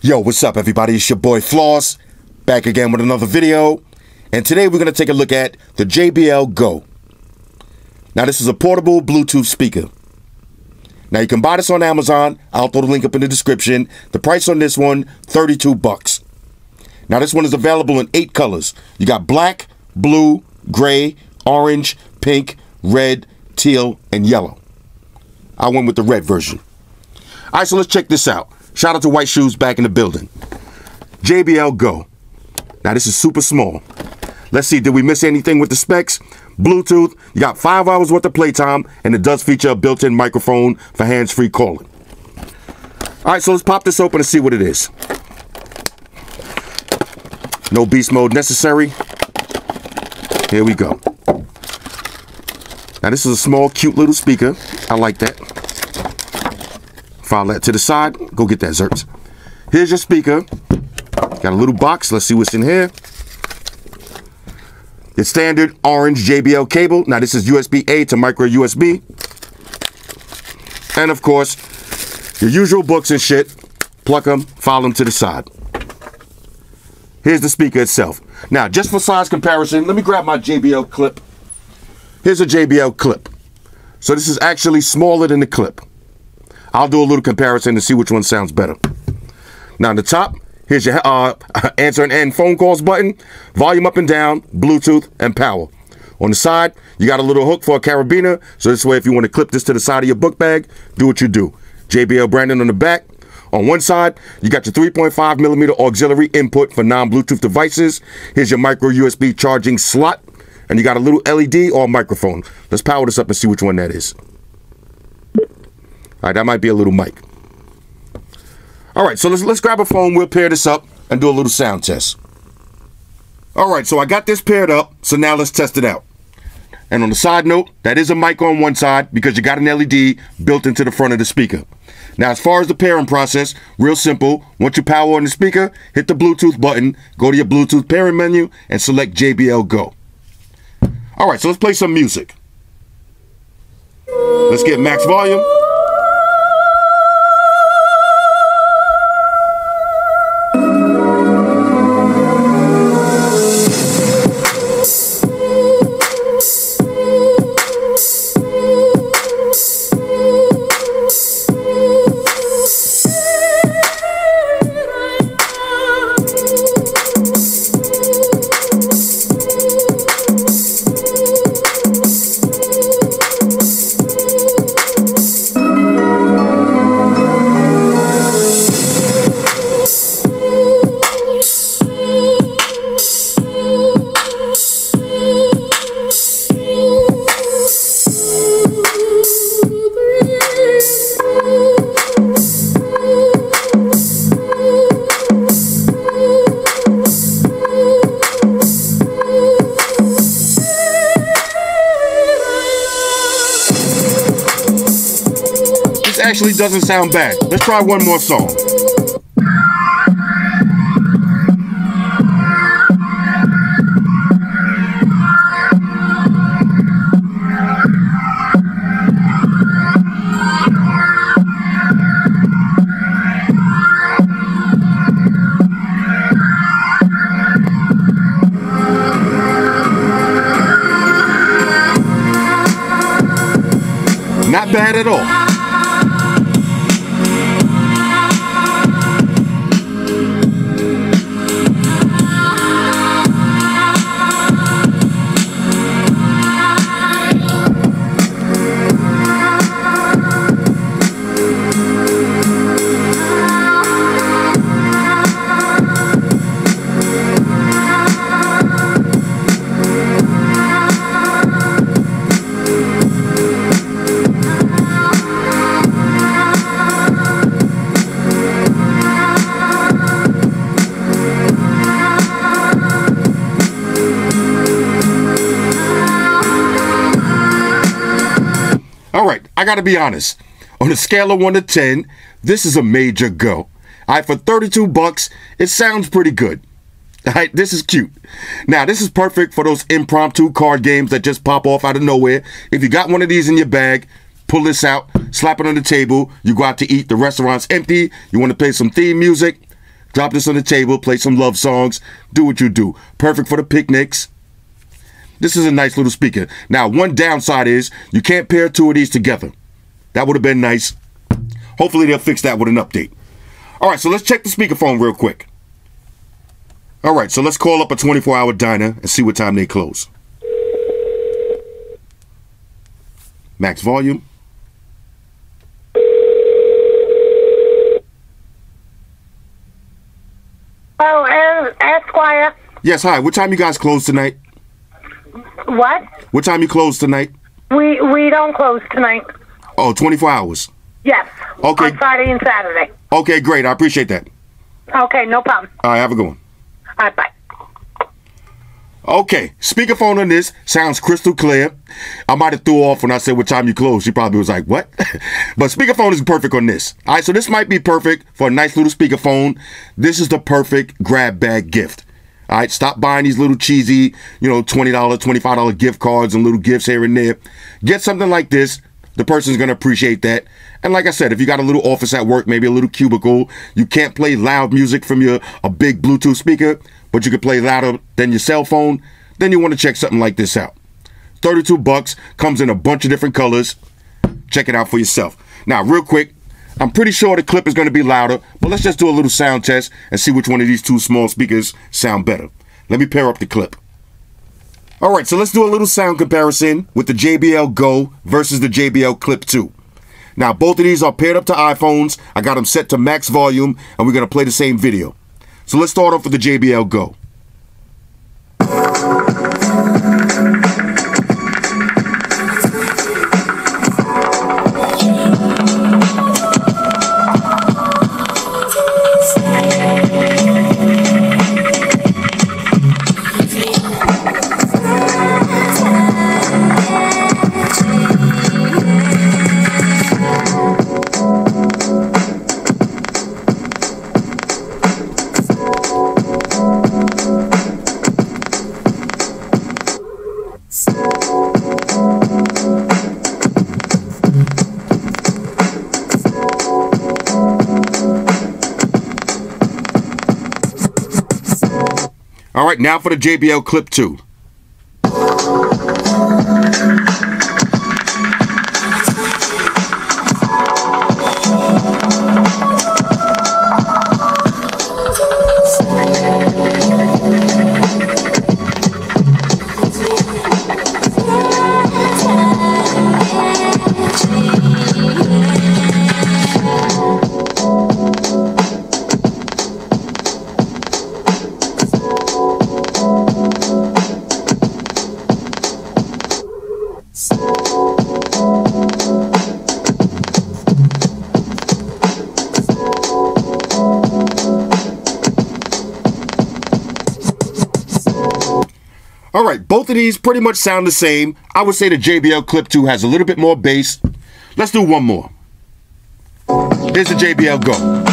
Yo, what's up everybody? It's your boy Floss, back again with another video. And today we're going to take a look at the JBL Go. Now this is a portable Bluetooth speaker. Now you can buy this on Amazon. I'll throw the link up in the description. The price on this one, $32. Now this one is available in 8 colors. You got black, blue, gray, orange, pink, red, teal, and yellow. I went with the red version. All right, so let's check this out. Shout out to White Shoes back in the building. JBL Go. Now this is super small. Let's see, did we miss anything with the specs? Bluetooth, you got 5 hours worth of playtime, and it does feature a built-in microphone for hands-free calling. All right, so let's pop this open and see what it is. No beast mode necessary. Here we go. Now this is a small, cute little speaker. I like that. File that to the side. Go get that, Zerps. Here's your speaker. Got a little box. Let's see what's in here. The standard orange JBL cable. Now this is USB-A to micro USB. And of course, your usual books and shit. Plug them, file them to the side. Here's the speaker itself. Now, just for size comparison, let me grab my JBL clip. Here's a JBL clip. So this is actually smaller than the clip. I'll do a little comparison to see which one sounds better. Now on the top, here's your answer and end phone calls button, volume up and down, Bluetooth, and power. On the side, you got a little hook for a carabiner, so this way if you want to clip this to the side of your book bag, do what you do. JBL branding on the back. On one side, you got your 3.5mm auxiliary input for non-Bluetooth devices. Here's your micro USB charging slot, and you got a little LED or a microphone. Let's power this up and see which one that is. All right, that might be a little mic. All right, so let's grab a phone. We'll pair this up and do a little sound test. All right, so I got this paired up, so now let's test it out. And on the side note, that is a mic on one side because you got an LED built into the front of the speaker. Now, as far as the pairing process, real simple. Once you power on the speaker, hit the Bluetooth button, go to your Bluetooth pairing menu, and select JBL Go. All right, so let's play some music. Let's get max volume. Actually doesn't sound bad. Let's try one more song. Not bad at all. All right, I gotta be honest. On a scale of 1 to 10, this is a major go. All right, for 32 bucks, it sounds pretty good. All right, this is cute. Now, this is perfect for those impromptu card games that just pop off out of nowhere. If you got one of these in your bag, pull this out, slap it on the table. You go out to eat, the restaurant's empty. You want to play some theme music. Drop this on the table, play some love songs, do what you do. Perfect for the picnics. This is a nice little speaker. Now, one downside is you can't pair two of these together. That would have been nice. Hopefully they'll fix that with an update. All right, so let's check the speakerphone real quick. All right, so let's call up a 24-hour diner and see what time they close. Max volume. Oh, Esquire. Yes, hi. What time you guys close tonight? What? What time you close tonight? We don't close tonight. Oh, 24 hours. Yes. Okay. On Friday and Saturday. Okay, great. I appreciate that. Okay, no problem. All right, have a good one. All right, bye. Okay, speakerphone on this sounds crystal clear. I might have threw off when I said what time you close. She probably was like, what? But speakerphone is perfect on this. All right, so this might be perfect for a nice little speakerphone. This is the perfect grab bag gift. All right, stop buying these little cheesy, $20, $25 gift cards and little gifts here and there. Get something like this. The person's going to appreciate that. And like I said, if you got a little office at work, maybe a little cubicle, you can't play loud music from a big Bluetooth speaker, but you can play louder than your cell phone, then you want to check something like this out. $32, comes in a bunch of different colors. Check it out for yourself. Now, real quick, I'm pretty sure the clip is going to be louder, but let's just do a little sound test and see which one of these two small speakers sound better. Let me pair up the clip. All right, so let's do a little sound comparison with the JBL Go versus the JBL Clip 2. Now, both of these are paired up to iPhones. I got them set to max volume, and we're going to play the same video. So let's start off with the JBL Go. All right, now for the JBL Clip 2. All right, both of these pretty much sound the same. I would say the JBL Clip 2 has a little bit more bass. Let's do one more. Here's the JBL Go.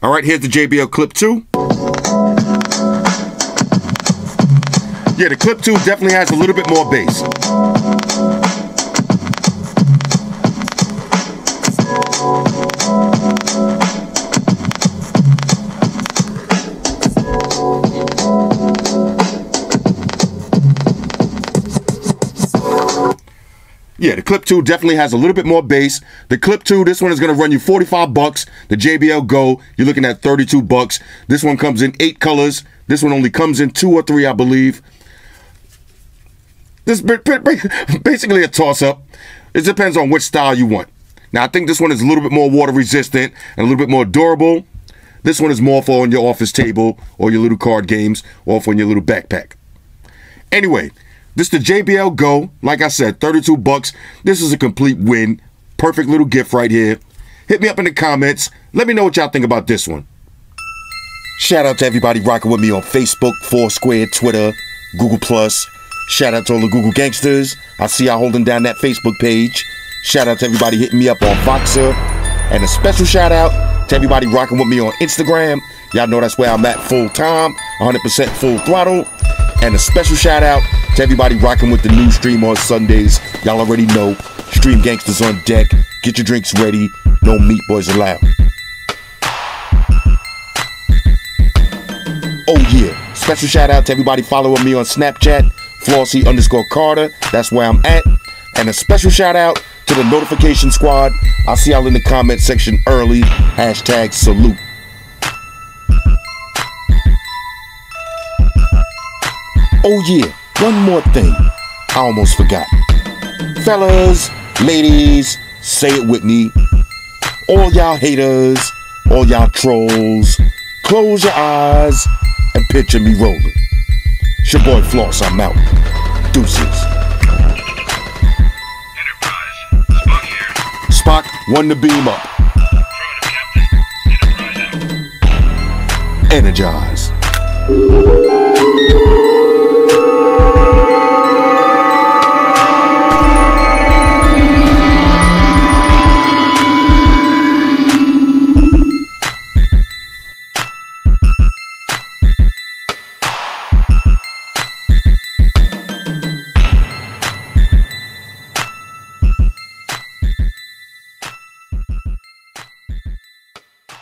All right, here's the JBL Clip 2. Yeah, the Clip 2 definitely has a little bit more bass. Yeah, the Clip 2 definitely has a little bit more bass. The Clip 2, this one is going to run you $45. The JBL Go, you're looking at $32. This one comes in 8 colors. This one only comes in 2 or 3, I believe. This is basically a toss-up. It depends on which style you want. Now, I think this one is a little bit more water resistant and a little bit more durable. This one is more for on your office table or your little card games or for your little backpack. Anyway, this is the JBL Go. Like I said, $32. This is a complete win. Perfect little gift right here. Hit me up in the comments. Let me know what y'all think about this one. Shout out to everybody rocking with me on Facebook, Foursquare, Twitter, Google+. Shout out to all the Google gangsters. I see y'all holding down that Facebook page. Shout out to everybody hitting me up on Voxer. And a special shout out to everybody rocking with me on Instagram. Y'all know that's where I'm at full time, 100% full throttle. And a special shout out to everybody rocking with the new stream on Sundays. Y'all already know, Stream Gangsters on deck. Get your drinks ready. No meat boys allowed. Oh yeah, special shout out to everybody following me on Snapchat, Flossy_Carter. That's where I'm at. And a special shout out to the notification squad. I'll see y'all in the comment section early. #salute. Oh yeah, one more thing. I almost forgot. Fellas, ladies, say it with me. All y'all haters, all y'all trolls, close your eyes and picture me rolling. It's your boy Floss, I'm out. Deuces. Enterprise, Spock here. Spock, one to beam up. Affirmative, Captain. Enterprise out. Energize.